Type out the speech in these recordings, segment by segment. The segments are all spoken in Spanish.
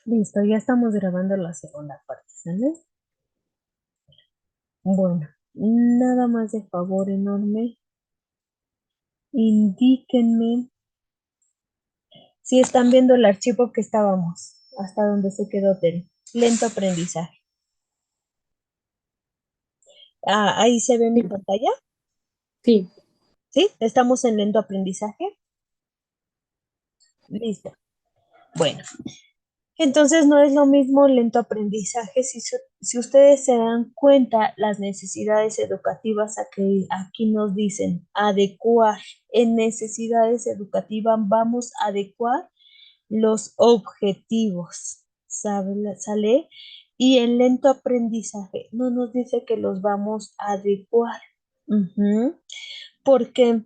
Listo, ya estamos grabando la segunda parte, ¿sale? Bueno, nada más de favor enorme, indíquenme si están viendo el archivo que estábamos, hasta donde se quedó Tere. Lento aprendizaje. Ah, ahí se ve mi pantalla, Sí, ¿sí? Estamos en lento aprendizaje. Listo. Bueno, entonces no es lo mismo lento aprendizaje. Si ustedes se dan cuenta, las necesidades educativas aquí nos dicen adecuar. En necesidades educativas vamos a adecuar los objetivos, ¿sale? Y en lento aprendizaje no nos dice que los vamos a adecuar. Ujú. ¿Por qué?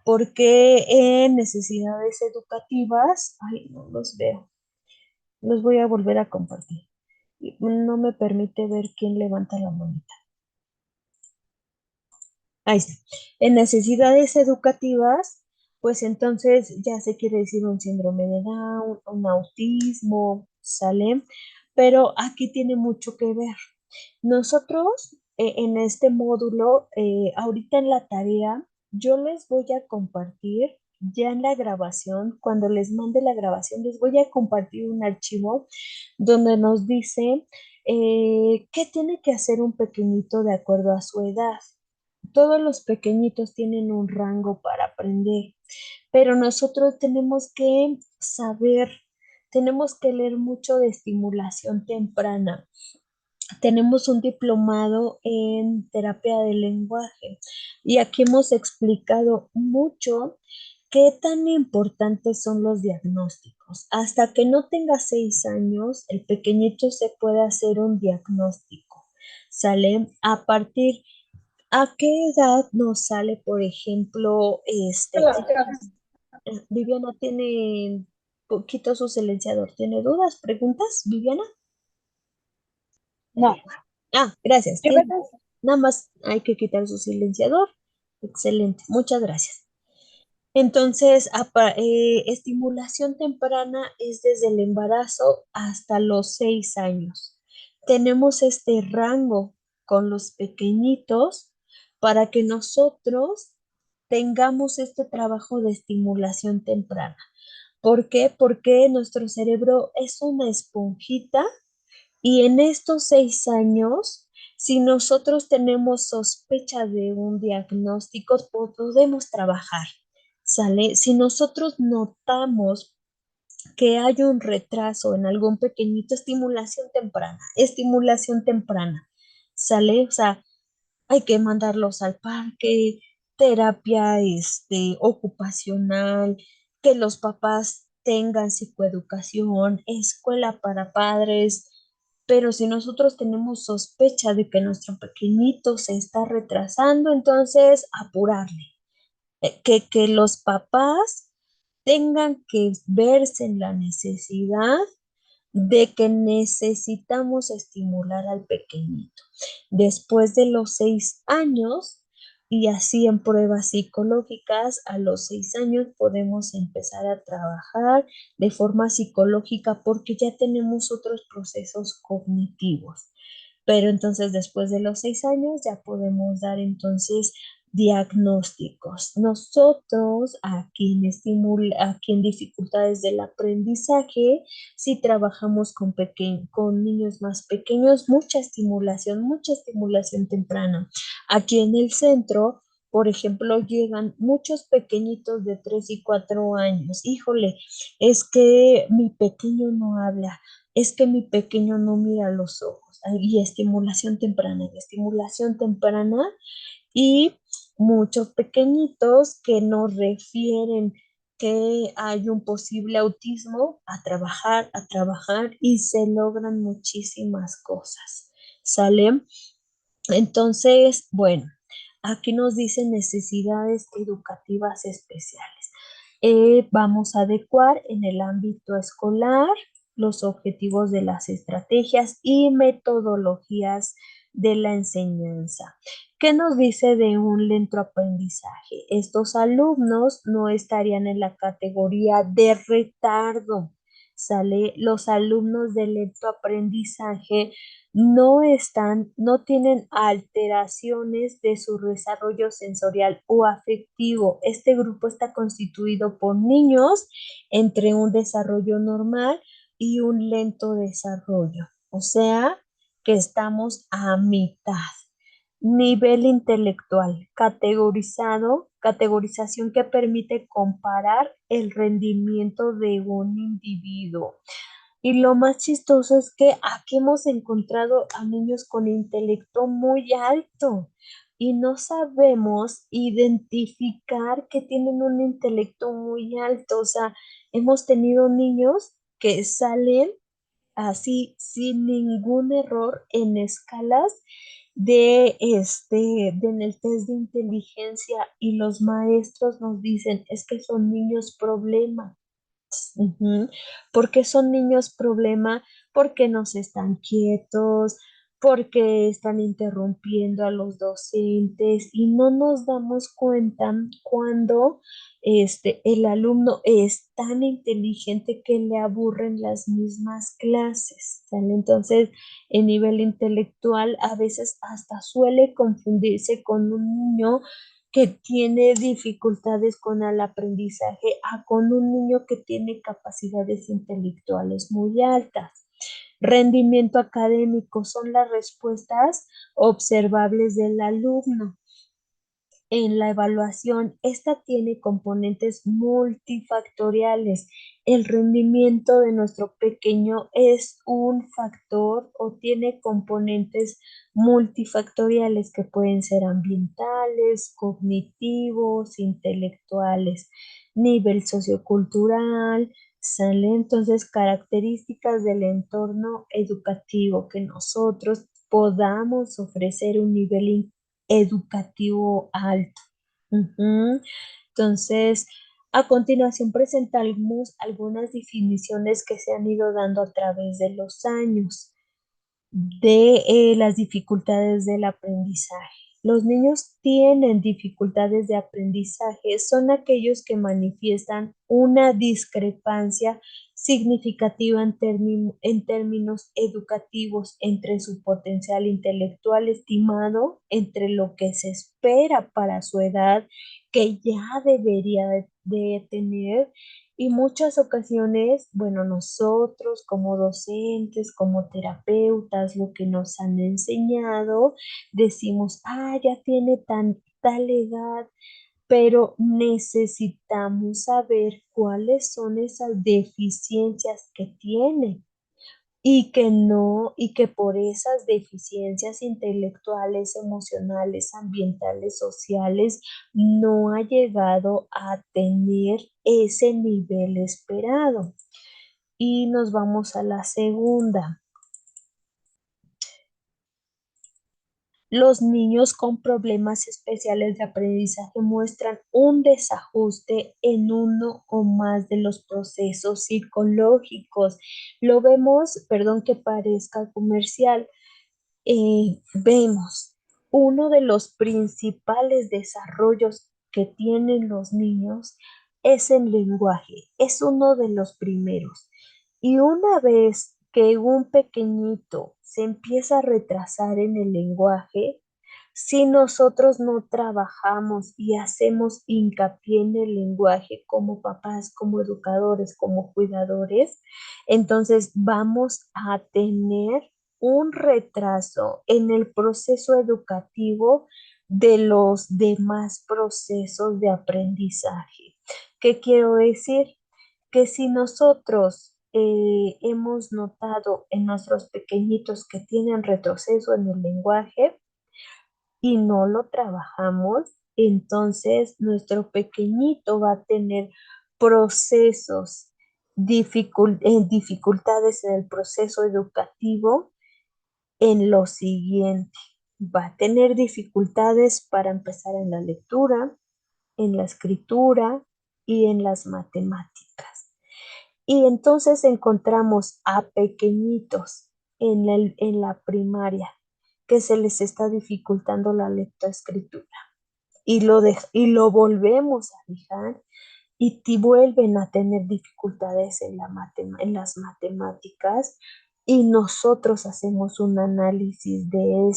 Porque en necesidades educativas, ay, no los veo. Los voy a volver a compartir. No me permite ver quién levanta la manita. Ahí está. En necesidades educativas, pues entonces ya se quiere decir un síndrome de Down, un autismo, ¿sale? Pero aquí tiene mucho que ver. Nosotros en este módulo, ahorita en la tarea, yo les voy a compartir ya en la grabación, cuando les mande la grabación, les voy a compartir un archivo donde nos dice qué tiene que hacer un pequeñito de acuerdo a su edad. Todos los pequeñitos tienen un rango para aprender, pero nosotros tenemos que saber, tenemos que leer mucho de estimulación temprana. Tenemos un diplomado en terapia del lenguaje y aquí hemos explicado mucho qué tan importantes son los diagnósticos. Hasta que no tenga 6 años, el pequeñito se puede hacer un diagnóstico. ¿Sale? ¿A qué edad nos sale, por ejemplo, Viviana tiene poquito su silenciador? ¿Tiene dudas, preguntas, Viviana? no. Ah, gracias. Yo creo que Nada más hay que quitar su silenciador. Excelente, muchas gracias. Entonces, estimulación temprana es desde el embarazo hasta los 6 años. Tenemos este rango con los pequeñitos para que nosotros tengamos este trabajo de estimulación temprana. ¿Por qué? Porque nuestro cerebro es una esponjita y en estos 6 años, si nosotros tenemos sospecha de un diagnóstico, podemos trabajar, ¿sale? Si nosotros notamos que hay un retraso en algún pequeñito, estimulación temprana, ¿sale? O sea, hay que mandarlos al parque, terapia, ocupacional, que los papás tengan psicoeducación, escuela para padres, pero si nosotros tenemos sospecha de que nuestro pequeñito se está retrasando, entonces apurarle, que los papás tengan que verse en la necesidad de que necesitamos estimular al pequeñito. Después de los 6 años, y así en pruebas psicológicas, a los 6 años podemos empezar a trabajar de forma psicológica porque ya tenemos otros procesos cognitivos. Pero entonces después de los 6 años ya podemos dar entonces diagnósticos. Nosotros aquí en dificultades del aprendizaje, si trabajamos con niños más pequeños, mucha estimulación temprana. Aquí en el centro, por ejemplo, llegan muchos pequeñitos de 3 y 4 años. Híjole, es que mi pequeño no habla, es que mi pequeño no mira a los ojos. Y estimulación temprana y muchos pequeñitos que nos refieren que hay un posible autismo a trabajar y se logran muchísimas cosas. ¿Sale? Entonces, bueno, aquí nos dicen necesidades educativas especiales. Vamos a adecuar en el ámbito escolar los objetivos de las estrategias y metodologías de la enseñanza. ¿Qué nos dice de un lento aprendizaje? Estos alumnos no estarían en la categoría de retardo, ¿sale? Los alumnos de lento aprendizaje no tienen alteraciones de su desarrollo sensorial o afectivo. Este grupo está constituido por niños entre un desarrollo normal y un lento desarrollo. O sea, que estamos a mitad. Nivel intelectual, categorización que permite comparar el rendimiento de un individuo. Y lo más chistoso es que aquí hemos encontrado a niños con intelecto muy alto y no sabemos identificar que tienen un intelecto muy alto. O sea, hemos tenido niños que salen así sin ningún error en escalas en el test de inteligencia, y los maestros nos dicen, es que son niños problema. Ujú. ¿Por qué son niños problema? Porque no se están quietos, porque están interrumpiendo a los docentes y no nos damos cuenta cuando el alumno es tan inteligente que le aburren las mismas clases, ¿sale? Entonces, en nivel intelectual a veces hasta suele confundirse con un niño que tiene dificultades con el aprendizaje a con un niño que tiene capacidades intelectuales muy altas. Rendimiento académico son las respuestas observables del alumno. En la evaluación, esta tiene componentes multifactoriales. El rendimiento de nuestro pequeño es un factor o tiene componentes multifactoriales que pueden ser ambientales, cognitivos, intelectuales, nivel sociocultural, ¿sale? Entonces, características del entorno educativo, que nosotros podamos ofrecer un nivel educativo alto. Ujú. Entonces, a continuación presentamos algunas definiciones que se han ido dando a través de los años de las dificultades del aprendizaje. Los niños tienen dificultades de aprendizaje, son aquellos que manifiestan una discrepancia significativa en términos educativos entre su potencial intelectual estimado, entre lo que se espera para su edad, que ya debería de tener, y muchas ocasiones, bueno, nosotros como docentes, como terapeutas, lo que nos han enseñado, decimos, ya tiene tal edad, pero necesitamos saber cuáles son esas deficiencias que tiene y que por esas deficiencias intelectuales, emocionales, ambientales, sociales, no ha llegado a tener ese nivel esperado. Y nos vamos a la segunda. Los niños con problemas especiales de aprendizaje muestran un desajuste en uno o más de los procesos psicológicos. Lo vemos, perdón que parezca comercial, vemos uno de los principales desarrollos que tienen los niños es el lenguaje, es uno de los primeros. Y una vez que un pequeñito se empieza a retrasar en el lenguaje, si nosotros no trabajamos y hacemos hincapié en el lenguaje como papás, como educadores, como cuidadores, entonces vamos a tener un retraso en el proceso educativo de los demás procesos de aprendizaje. ¿Qué quiero decir? Que si nosotros hemos notado en nuestros pequeñitos que tienen retroceso en el lenguaje y no lo trabajamos, entonces nuestro pequeñito va a tener procesos, dificultades en el proceso educativo en lo siguiente. Va a tener dificultades para empezar en la lectura, en la escritura y en las matemáticas. Y entonces encontramos a pequeñitos en la primaria que se les está dificultando la lectoescritura y lo volvemos a dejar y te vuelven a tener dificultades en en las matemáticas y nosotros hacemos un análisis de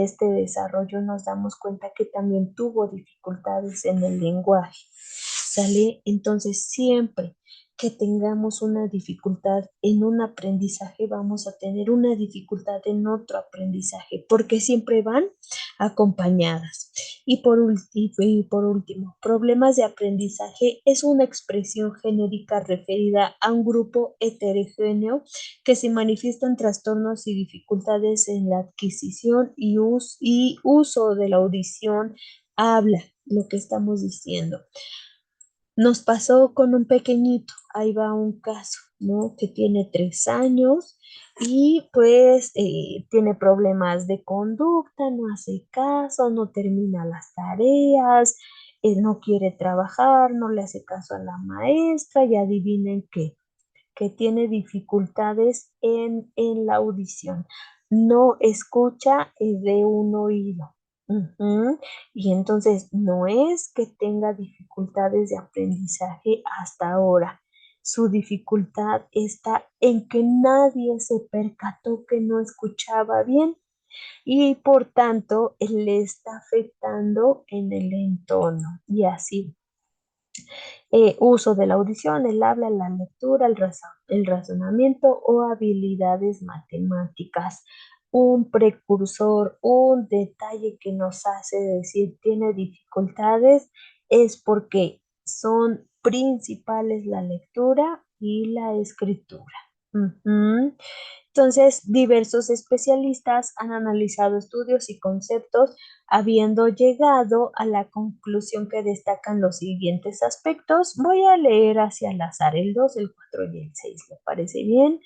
este desarrollo, nos damos cuenta que también tuvo dificultades en el lenguaje, ¿sale? Entonces, siempre que tengamos una dificultad en un aprendizaje, vamos a tener una dificultad en otro aprendizaje, porque siempre van acompañadas. Y por último, problemas de aprendizaje es una expresión genérica referida a un grupo heterogéneo que se manifiestan trastornos y dificultades en la adquisición y uso de la audición, habla, lo que estamos diciendo. Nos pasó con un pequeñito, ahí va un caso, ¿no? Que tiene 3 años y pues tiene problemas de conducta, no hace caso, no termina las tareas, no quiere trabajar, no le hace caso a la maestra y adivinen qué, que tiene dificultades en la audición. No escucha de un oído. Ujú. Y entonces no es que tenga dificultades de aprendizaje hasta ahora. Su dificultad está en que nadie se percató que no escuchaba bien y por tanto le está afectando en el entorno y así uso de la audición, el habla, la lectura, el razonamiento o habilidades matemáticas. Un precursor, un detalle que nos hace decir tiene dificultades es porque son principales la lectura y la escritura. Ujú. Entonces, diversos especialistas han analizado estudios y conceptos, habiendo llegado a la conclusión que destacan los siguientes aspectos. Voy a leer hacia el azar el 2, el 4 y el 6. ¿Le parece bien?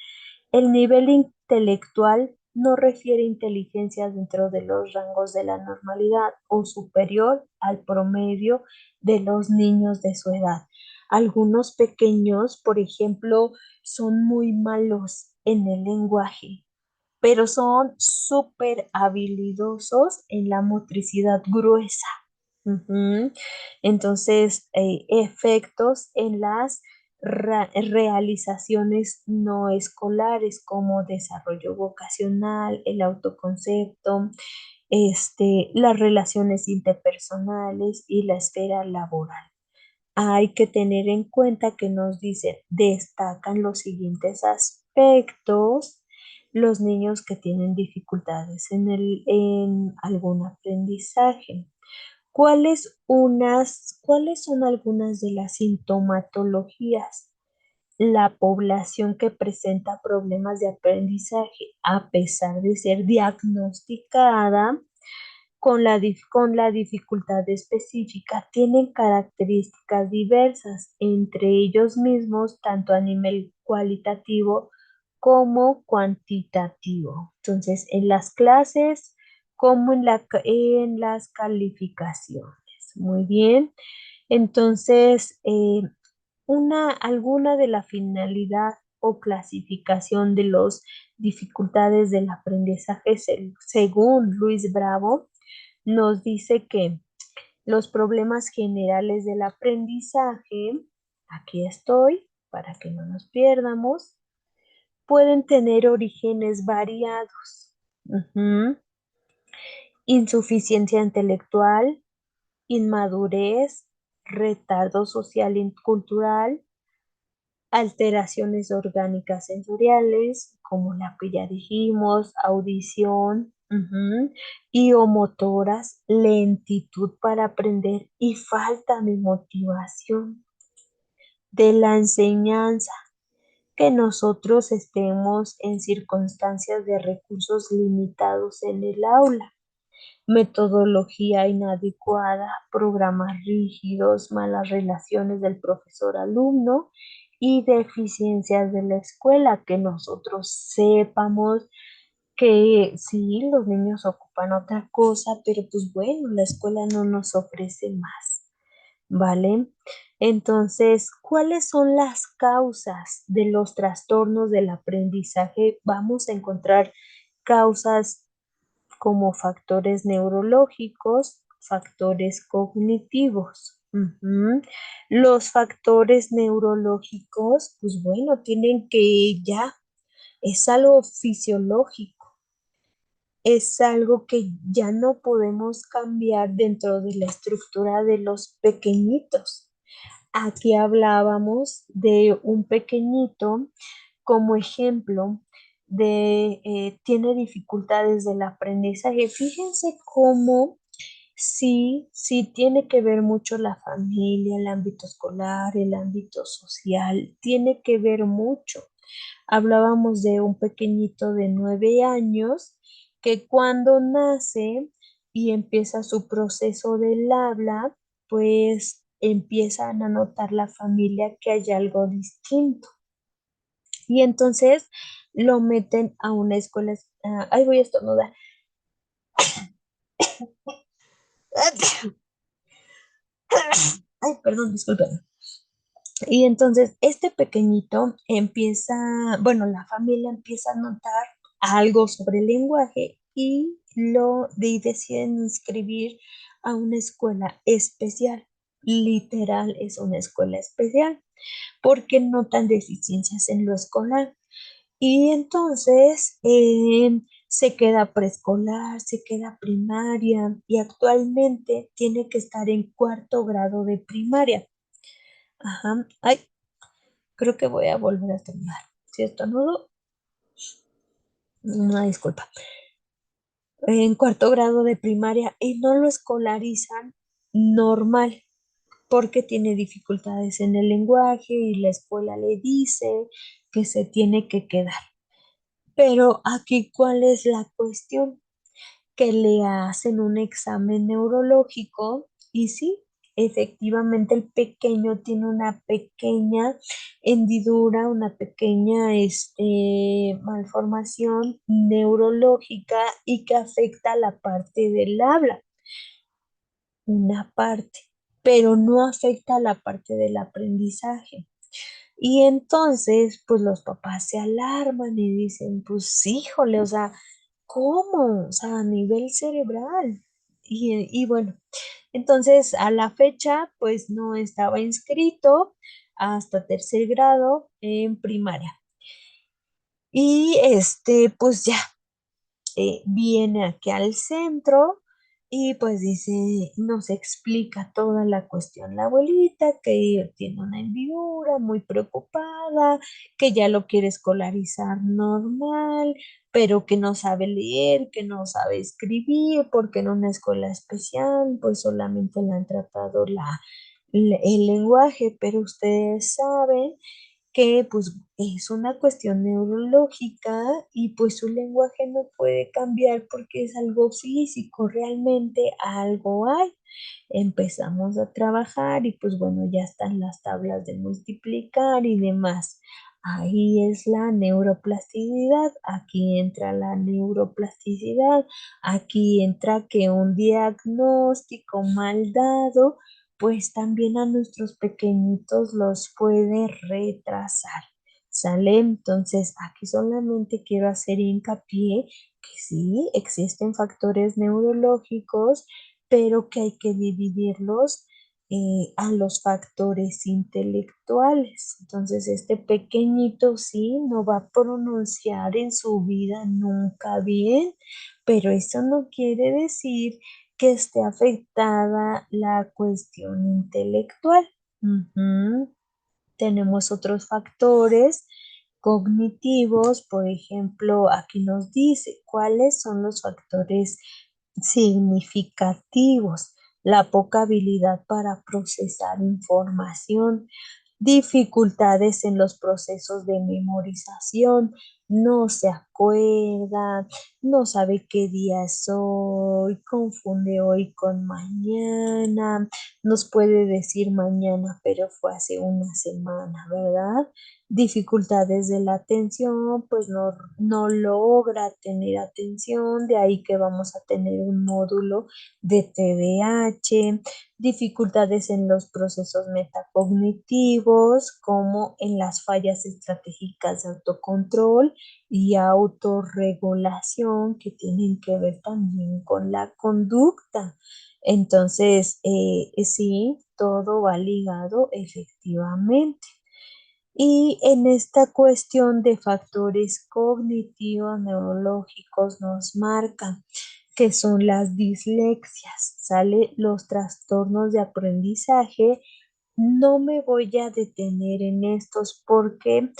El nivel intelectual no refiere inteligencia dentro de los rangos de la normalidad o superior al promedio de los niños de su edad. Algunos pequeños, por ejemplo, son muy malos en el lenguaje, pero son súper habilidosos en la motricidad gruesa. Ujú. Entonces, efectos en las realizaciones no escolares como desarrollo vocacional, el autoconcepto, las relaciones interpersonales y la esfera laboral. Hay que tener en cuenta que nos dicen, destacan los siguientes aspectos los niños que tienen dificultades en algún aprendizaje. ¿Cuáles son algunas de las sintomatologías? La población que presenta problemas de aprendizaje, a pesar de ser diagnosticada, con la dificultad específica tienen características diversas entre ellos mismos, tanto a nivel cualitativo como cuantitativo. Entonces, en las clases como en las calificaciones. Muy bien. Entonces, alguna de la finalidad o clasificación de las dificultades del aprendizaje según Luis Bravo nos dice que los problemas generales del aprendizaje, aquí estoy, para que no nos pierdamos, pueden tener orígenes variados. Ujú. Insuficiencia intelectual, inmadurez, retardo social y cultural, alteraciones orgánicas sensoriales, como la que ya dijimos, audición, y o motoras, lentitud para aprender y falta de motivación de la enseñanza, que nosotros estemos en circunstancias de recursos limitados en el aula, metodología inadecuada, programas rígidos, malas relaciones del profesor-alumno y deficiencias de la escuela, que nosotros sepamos que sí, los niños ocupan otra cosa, pero pues bueno, la escuela no nos ofrece más, ¿vale? Entonces, ¿cuáles son las causas de los trastornos del aprendizaje? Vamos a encontrar causas como factores neurológicos, factores cognitivos. Ujú. Los factores neurológicos, pues bueno, tienen que ya, es algo fisiológico, es algo que ya no podemos cambiar dentro de la estructura de los pequeñitos. Aquí hablábamos de un pequeñito como ejemplo de tiene dificultades del aprendizaje. Fíjense cómo sí, sí tiene que ver mucho la familia, el ámbito escolar, el ámbito social, tiene que ver mucho. Hablábamos de un pequeñito de 9 años que cuando nace y empieza su proceso del habla, pues empiezan a notar la familia que hay algo distinto. Y entonces lo meten a una escuela. Ay, voy a estornudar. Ay, perdón, disculpen. Y entonces este pequeñito empieza, bueno, la familia empieza a notar algo sobre el lenguaje y deciden inscribir a una escuela especial. Literal, es una escuela especial porque notan deficiencias en lo escolar. Y entonces se queda preescolar, se queda primaria y actualmente tiene que estar en cuarto grado de primaria. Ajá. Ay, creo que voy a volver a terminar. Si estornudo, una disculpa. En cuarto grado de primaria y no lo escolarizan normal porque tiene dificultades en el lenguaje y la escuela le dice que se tiene que quedar. Pero aquí, ¿cuál es la cuestión? Que le hacen un examen neurológico y sí, efectivamente el pequeño tiene una pequeña hendidura, una pequeña malformación neurológica y que afecta la parte del habla, una parte, pero no afecta la parte del aprendizaje. Y entonces, pues los papás se alarman y dicen, pues híjole, o sea, ¿cómo? O sea, a nivel cerebral. Y bueno, entonces a la fecha, pues no estaba inscrito hasta tercer grado en primaria. Y pues ya, viene aquí al centro y pues dice, nos explica toda la cuestión la abuelita, que tiene una hendidura muy preocupada, que ya lo quiere escolarizar normal, pero que no sabe leer, que no sabe escribir, porque en una escuela especial pues solamente le han tratado el lenguaje, pero ustedes saben que pues es una cuestión neurológica y pues su lenguaje no puede cambiar porque es algo físico, realmente algo hay. Empezamos a trabajar y pues bueno, ya están las tablas de multiplicar y demás. Ahí es la neuroplasticidad, aquí entra la neuroplasticidad, aquí entra que un diagnóstico mal dado pues también a nuestros pequeñitos los puede retrasar. ¿Sale? Entonces, aquí solamente quiero hacer hincapié que sí, existen factores neurológicos, pero que hay que dividirlos a los factores intelectuales. Entonces, este pequeñito sí no va a pronunciar en su vida nunca bien, pero eso no quiere decir que esté afectada la cuestión intelectual. Ujú. Tenemos otros factores cognitivos, por ejemplo, aquí nos dice cuáles son los factores significativos, la poca habilidad para procesar información, dificultades en los procesos de memorización, no se acuerda, no sabe qué día es hoy, confunde hoy con mañana, nos puede decir mañana, pero fue hace una semana, ¿verdad? Dificultades de la atención, pues no logra tener atención, de ahí que vamos a tener un módulo de TDAH, dificultades en los procesos metacognitivos, como en las fallas estratégicas de autocontrol y autorregulación, que tienen que ver también con la conducta. Entonces, sí. todo va ligado efectivamente. Y en esta cuestión de factores cognitivos, neurológicos, nos marca que son las dislexias, ¿sale? Los trastornos de aprendizaje. No me voy a detener en estos porque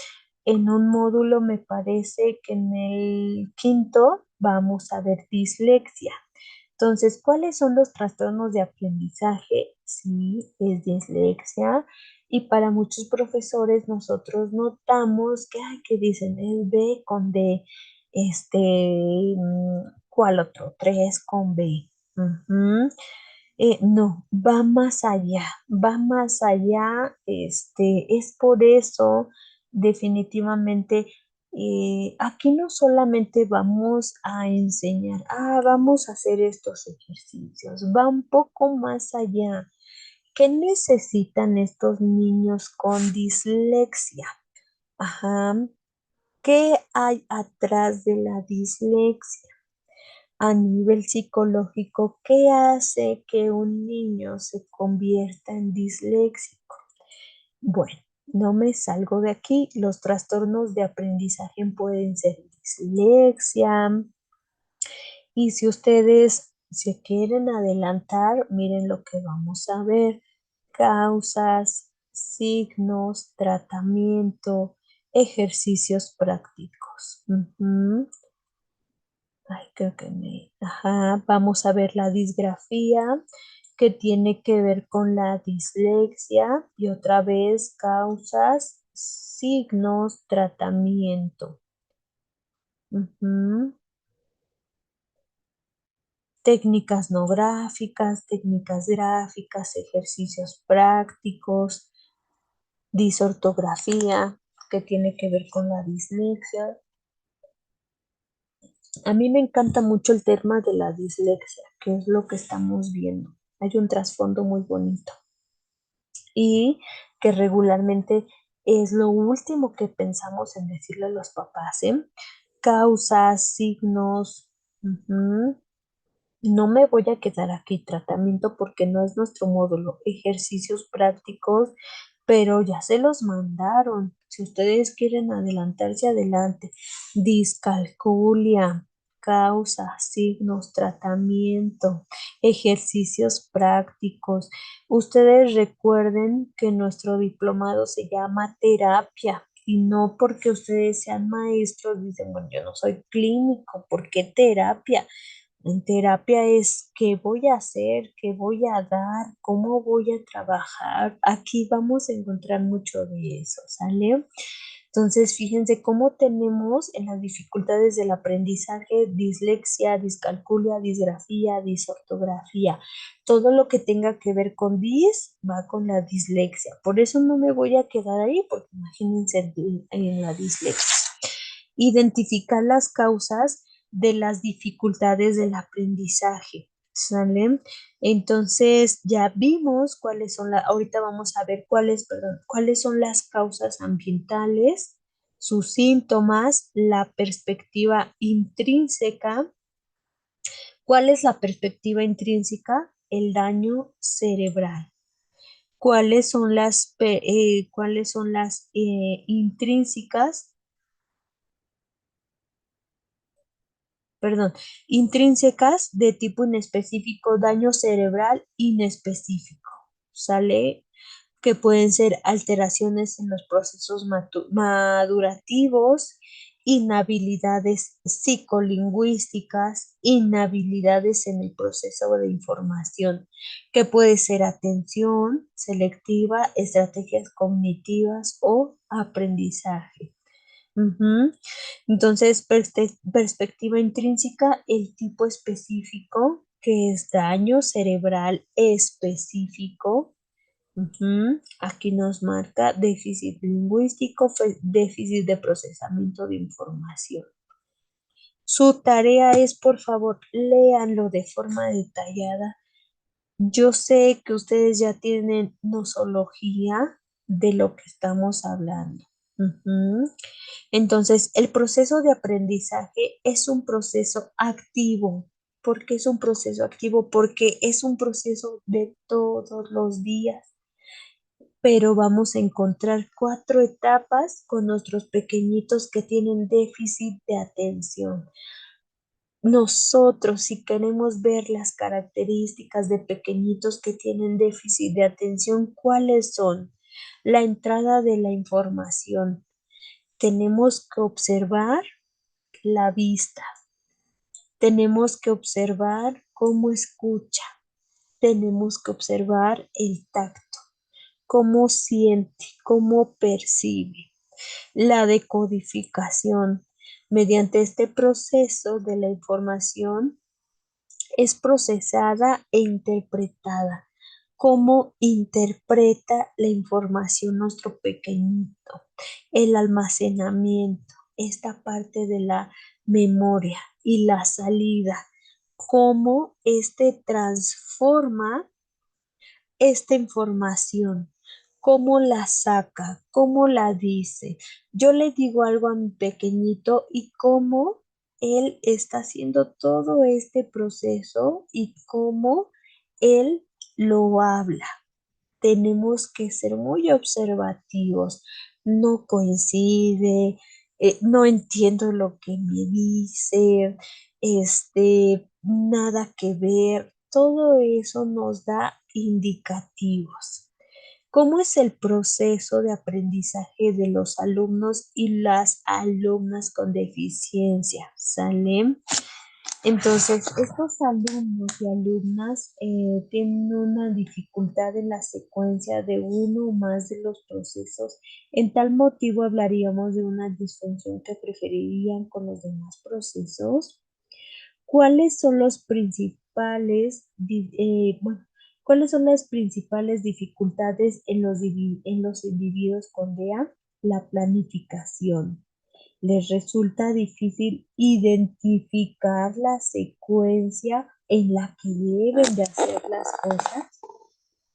en un módulo me parece que en el quinto vamos a ver dislexia. Entonces, ¿cuáles son los trastornos de aprendizaje? Sí, es dislexia. Y para muchos profesores nosotros notamos que, ay, que dicen es B con D, ¿cuál otro? 3 con B. Ujú. No, va más allá, es por eso definitivamente aquí no solamente vamos a enseñar, vamos a hacer estos ejercicios, va un poco más allá. ¿Qué necesitan estos niños con dislexia? Ajá, ¿qué hay atrás de la dislexia? A nivel psicológico, ¿qué hace que un niño se convierta en disléxico? Bueno, no me salgo de aquí. Los trastornos de aprendizaje pueden ser dislexia. Y si ustedes se quieren adelantar, miren lo que vamos a ver. Causas, signos, tratamiento, ejercicios prácticos. Ujú. Ay, creo que Ajá, vamos a ver la disgrafía que tiene que ver con la dislexia y otra vez causas, signos, tratamiento. Ujú. Técnicas no gráficas, técnicas gráficas, ejercicios prácticos, disortografía que tiene que ver con la dislexia. A mí me encanta mucho el tema de la dislexia, que es lo que estamos viendo. Hay un trasfondo muy bonito y que regularmente es lo último que pensamos en decirle a los papás, ¿eh? Causas, signos. Ujú. No me voy a quedar aquí, tratamiento, porque no es nuestro módulo, ejercicios prácticos, pero ya se los mandaron. Si ustedes quieren adelantarse, adelante. Discalculia, causa, signos, tratamiento, ejercicios prácticos. Ustedes recuerden que nuestro diplomado se llama terapia. Y no porque ustedes sean maestros, dicen, bueno, yo no soy clínico, ¿por qué terapia? En terapia es qué voy a hacer, qué voy a dar, cómo voy a trabajar. Aquí vamos a encontrar mucho de eso, ¿sale? Entonces, fíjense cómo tenemos en las dificultades del aprendizaje dislexia, discalculia, disgrafía, disortografía. Todo lo que tenga que ver con dis va con la dislexia. Por eso no me voy a quedar ahí, porque imagínense en la dislexia. Identificar las causas de las dificultades del aprendizaje, ¿sale? Entonces ya vimos cuáles son ahorita vamos a ver cuáles son las causas ambientales, sus síntomas, la perspectiva intrínseca. ¿Cuál es la perspectiva intrínseca? El daño cerebral. ¿Cuáles son las intrínsecas? Perdón, intrínsecas de tipo inespecífico, daño cerebral inespecífico, ¿sale? Que pueden ser alteraciones en los procesos madurativos, inhabilidades psicolingüísticas, inhabilidades en el proceso de información, que puede ser atención selectiva, estrategias cognitivas o aprendizaje. Ujú. Entonces, perspectiva intrínseca, el tipo específico, que es daño cerebral específico. Ujú. Aquí nos marca déficit lingüístico, déficit de procesamiento de información. Su tarea es, por favor, léanlo de forma detallada. Yo sé que ustedes ya tienen nosología de lo que estamos hablando. Ujú. Entonces, el proceso de aprendizaje es un proceso activo. porque es un proceso activo, porque es un proceso de todos los días, pero vamos a encontrar 4 etapas con nuestros pequeñitos que tienen déficit de atención. Nosotros, si queremos ver las características de pequeñitos que tienen déficit de atención, ¿cuáles son? La entrada de la información. Tenemos que observar la vista, tenemos que observar cómo escucha, tenemos que observar el tacto, cómo siente, cómo percibe. La decodificación. Mediante este proceso de la información es procesada e interpretada. ¿Cómo interpreta la información nuestro pequeñito? El almacenamiento, esta parte de la memoria y la salida. ¿Cómo este transforma esta información? ¿Cómo la saca? ¿Cómo la dice? Yo le digo algo a mi pequeñito y cómo él está haciendo todo este proceso y cómo él lo habla. Tenemos que ser muy observativos. No coincide, no entiendo lo que me dice, nada que ver. Todo eso nos da indicativos. ¿Cómo es el proceso de aprendizaje de los alumnos y las alumnas con deficiencia? ¿Sale? Entonces, estos alumnos y alumnas tienen una dificultad en la secuencia de uno o más de los procesos. En tal motivo hablaríamos de una disfunción que preferirían con los demás procesos. ¿Cuáles son los principales, bueno, cuáles son las principales dificultades en los individuos con DEA? La planificación. Les resulta difícil identificar la secuencia en la que deben de hacer las cosas.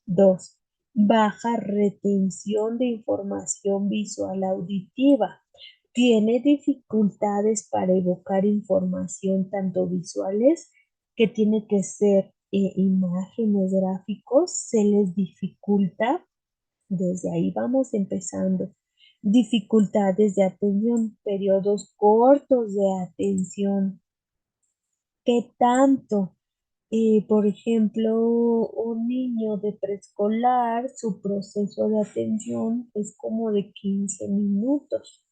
2. Baja retención de información visual auditiva. Tiene dificultades para evocar información tanto visuales, que tiene que ser imágenes, gráficos, se les dificulta. Desde ahí vamos empezando. Dificultades de atención, periodos cortos de atención. ¿Qué tanto? Por ejemplo, un niño de preescolar, su proceso de atención es como de 15 minutos.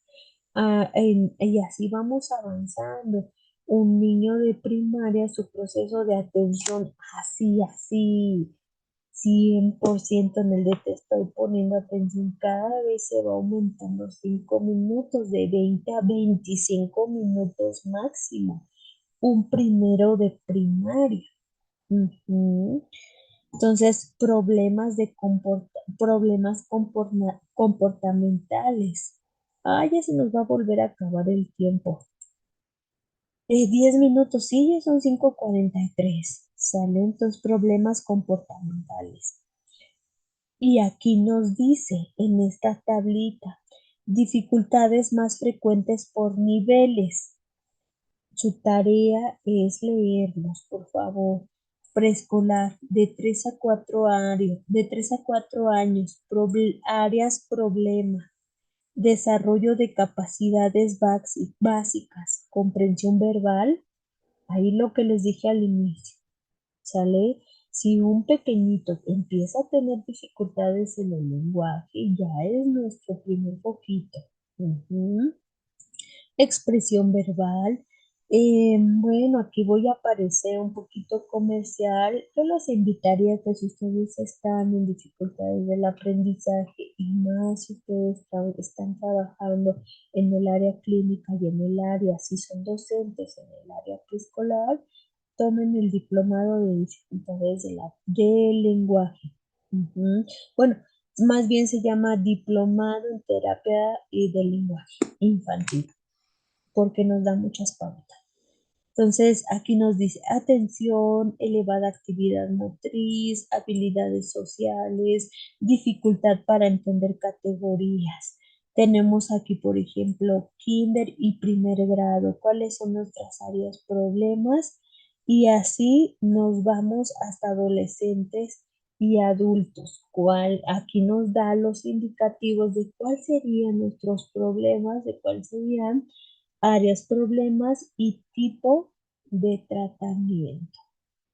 Y así vamos avanzando. Un niño de primaria, su proceso de atención así 100% en el de te estoy poniendo atención, cada vez se va aumentando 5 minutos, de 20 a 25 minutos máximo. Un primero de primaria. Ujú. Entonces, comportamentales. Ya se nos va a volver a acabar el tiempo. 10 minutos, sí, ya son 5:43. Salen entonces problemas comportamentales. Y aquí nos dice en esta tablita, dificultades más frecuentes por niveles. Su tarea es leerlos, por favor. Preescolar, de 3 a 4 años, áreas problema, desarrollo de capacidades básicas, comprensión verbal, ahí lo que les dije al inicio. ¿Sale? Si un pequeñito empieza a tener dificultades en el lenguaje, ya es nuestro primer poquito. Ujú. Expresión verbal. Bueno, aquí voy a aparecer un poquito comercial. Yo los invitaría a que si ustedes están en dificultades del aprendizaje y más si ustedes están trabajando en el área clínica y en el área, si son docentes en el área preescolar, tomen el diplomado de dificultades del lenguaje. Ujú. Bueno, más bien se llama diplomado en terapia y del lenguaje infantil, porque nos da muchas pautas. Entonces, aquí nos dice atención, elevada actividad motriz, habilidades sociales, dificultad para entender categorías. Tenemos aquí, por ejemplo, kinder y primer grado. ¿Cuáles son nuestras áreas problemas? Y así nos vamos hasta adolescentes y adultos, cuál aquí nos da los indicativos de cuáles serían nuestros problemas, de cuáles serían áreas, problemas y tipo de tratamiento.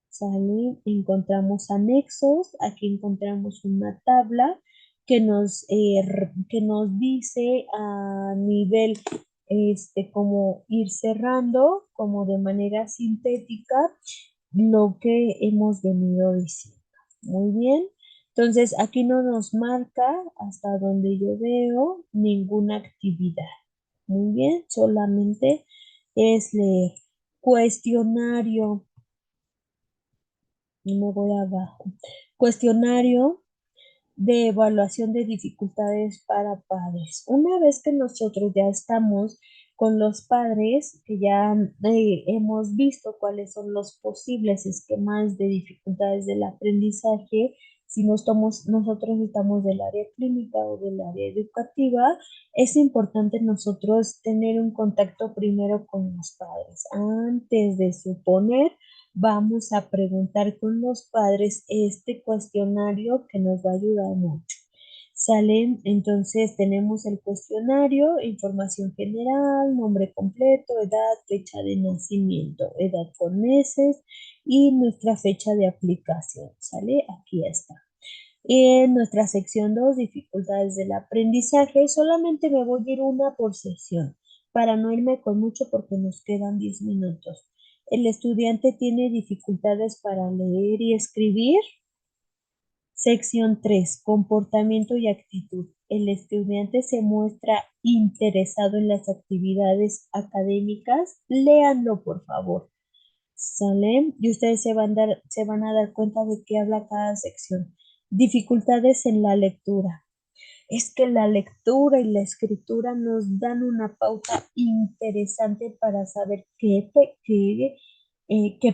¿Sale? Encontramos anexos, aquí encontramos una tabla que nos dice a nivel, como ir cerrando, como de manera sintética, lo que hemos venido diciendo. Muy bien. Entonces, aquí no nos marca hasta donde yo veo ninguna actividad. Muy bien, solamente es leer. Cuestionario, y me voy abajo. Cuestionario de evaluación de dificultades para padres. Una vez que nosotros ya estamos con los padres, que ya hemos visto cuáles son los posibles esquemas de dificultades del aprendizaje, si nosotros estamos del área clínica o del área educativa, es importante nosotros tener un contacto primero con los padres. Antes de suponer, vamos a preguntar con los padres este cuestionario que nos va a ayudar mucho. Salen, entonces tenemos el cuestionario, información general, nombre completo, edad, fecha de nacimiento, edad con meses y nuestra fecha de aplicación. ¿Sale? Aquí está. Y en nuestra sección 2, dificultades del aprendizaje, solamente me voy a ir una por sesión para no irme con mucho porque nos quedan 10 minutos. El estudiante tiene dificultades para leer y escribir. Sección 3, comportamiento y actitud. El estudiante se muestra interesado en las actividades académicas. Léanlo, por favor. ¿Sale? Y ustedes se van a dar cuenta de qué habla cada sección. Dificultades en la lectura. Es que la lectura y la escritura nos dan una pauta interesante para saber qué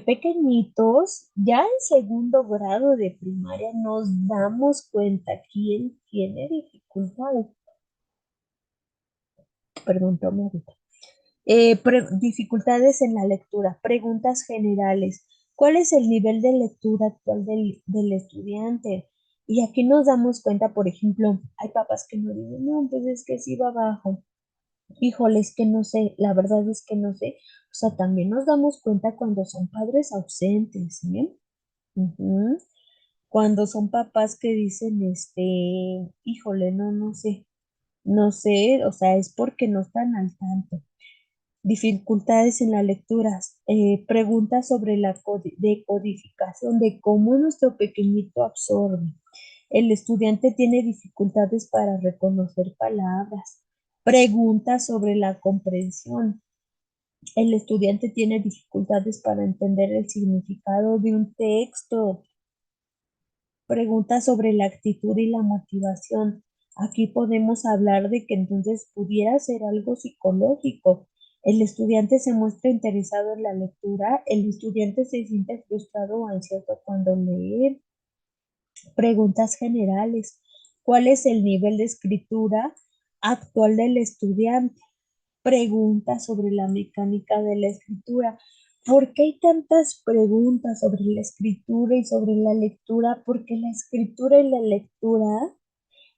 pequeñitos, ya en segundo grado de primaria, nos damos cuenta quién tiene dificultades. Perdón, tome ahorita. Dificultades en la lectura, preguntas generales. ¿Cuál es el nivel de lectura actual del estudiante? Y aquí nos damos cuenta, por ejemplo, hay papás que nos dicen, no, pues es que sí va abajo. Híjole, es que no sé, la verdad es que no sé. O sea, también nos damos cuenta cuando son padres ausentes, ¿sí? Ujú. Cuando son papás que dicen, híjole, no, no sé, o sea, es porque no están al tanto. Dificultades en la lectura, preguntas sobre la decodificación, de cómo nuestro pequeñito absorbe. El estudiante tiene dificultades para reconocer palabras. Preguntas sobre la comprensión. El estudiante tiene dificultades para entender el significado de un texto. Preguntas sobre la actitud y la motivación. Aquí podemos hablar de que entonces pudiera ser algo psicológico. El estudiante se muestra interesado en la lectura, el estudiante se siente frustrado o ansioso cuando lee. Preguntas generales. ¿Cuál es el nivel de escritura actual del estudiante? Preguntas sobre la mecánica de la escritura. ¿Por qué hay tantas preguntas sobre la escritura y sobre la lectura? Porque la escritura y la lectura,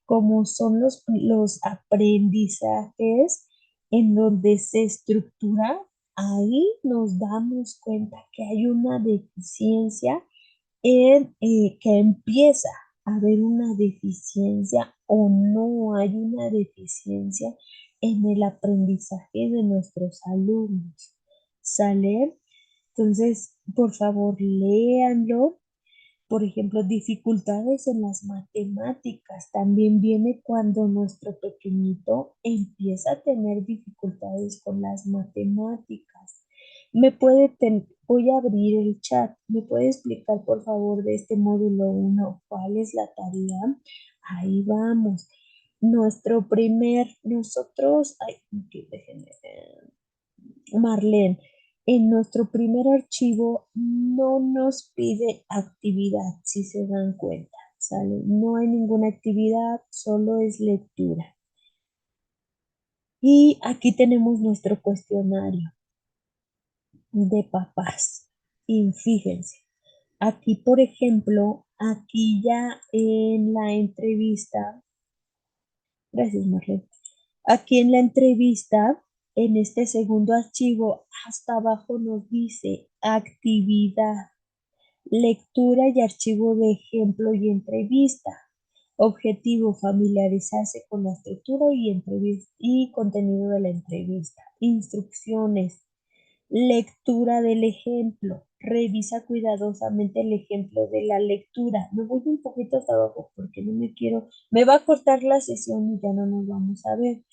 como son los aprendizajes en donde se estructura, ahí nos damos cuenta que hay una deficiencia que empieza a haber una deficiencia o no hay una deficiencia en el aprendizaje de nuestros alumnos. ¿Sale? Entonces, por favor, léanlo. Por ejemplo, dificultades en las matemáticas. También viene cuando nuestro pequeñito empieza a tener dificultades con las matemáticas. Voy a abrir el chat. ¿Me puede explicar, por favor, de este módulo uno cuál es la tarea? Ahí vamos. Ay, aquí, déjenme ver. Marlene, en nuestro primer archivo no nos pide actividad, si se dan cuenta, ¿sale? No hay ninguna actividad, solo es lectura. Y aquí tenemos nuestro cuestionario de papás. Y fíjense, aquí, por ejemplo, aquí ya en la entrevista, gracias, Marlene. Aquí en la entrevista, en este segundo archivo, hasta abajo nos dice actividad, lectura y archivo de ejemplo y entrevista. Objetivo, familiarizarse con la estructura y entrevista y contenido de la entrevista. Instrucciones, lectura del ejemplo. Revisa cuidadosamente el ejemplo de la lectura. Me voy un poquito hasta abajo porque no me quiero, me va a cortar la sesión y ya no nos vamos a ver.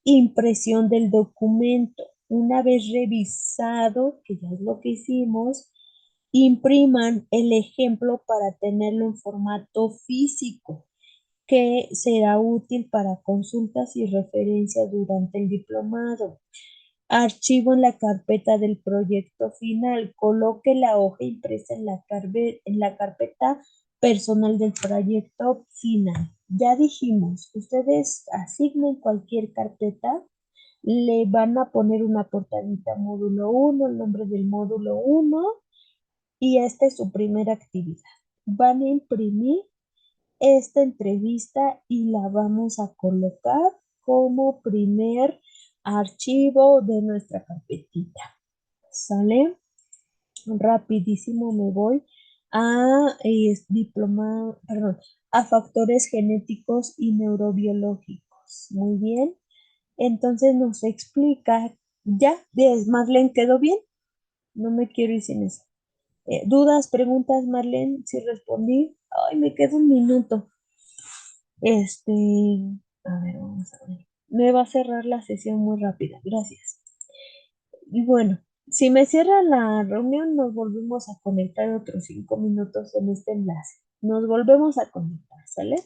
Impresión del documento. Una vez revisado, que ya es lo que hicimos, impriman el ejemplo para tenerlo en formato físico, que será útil para consultas y referencias durante el diplomado. Archivo en la carpeta del proyecto final. Coloque la hoja impresa en la carpeta personal del proyecto final. Ya dijimos, ustedes asignen cualquier carpeta, le van a poner una portadita módulo uno, el nombre del módulo uno, y esta es su primera actividad. Van a imprimir esta entrevista y la vamos a colocar como primer archivo de nuestra carpetita. ¿Sale? Rapidísimo me voy a perdón, a factores genéticos y neurobiológicos. Muy bien. Entonces nos explica, ya, Marlene, ¿quedó bien? No me quiero ir sin eso. ¿Dudas, preguntas, Marlene? Si respondí, ay, me queda un minuto. Este, a ver, vamos a ver. Me va a cerrar la sesión muy rápida. Gracias. Y bueno, si me cierra la reunión, nos volvemos a conectar otros 5 minutos en este enlace. Nos volvemos a conectar, ¿sale?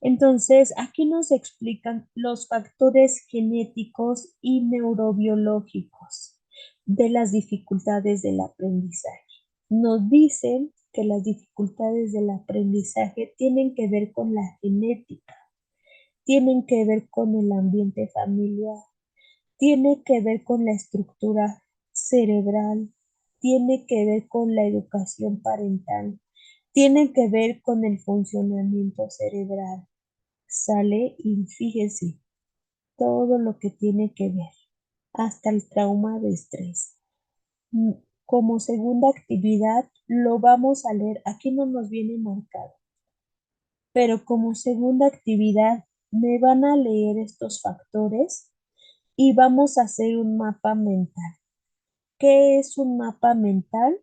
Entonces, aquí nos explican los factores genéticos y neurobiológicos de las dificultades del aprendizaje. Nos dicen que las dificultades del aprendizaje tienen que ver con la genética, tienen que ver con el ambiente familiar, tiene que ver con la estructura cerebral, tiene que ver con la educación parental, tiene que ver con el funcionamiento cerebral. Sale y fíjese todo lo que tiene que ver, hasta el trauma de estrés. Mm, Como segunda actividad lo vamos a leer, aquí no nos viene marcado, pero como segunda actividad me van a leer estos factores y vamos a hacer un mapa mental. ¿Qué es un mapa mental?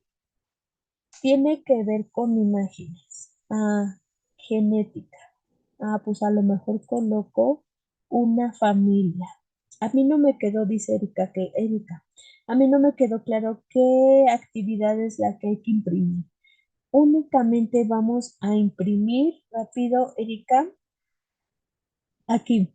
Tiene que ver con imágenes. Genética. Pues a lo mejor coloco una familia. A mí no me quedó, dice Erika, a mí no me quedó claro qué actividad es la que hay que imprimir. Únicamente vamos a imprimir rápido, Erika, aquí.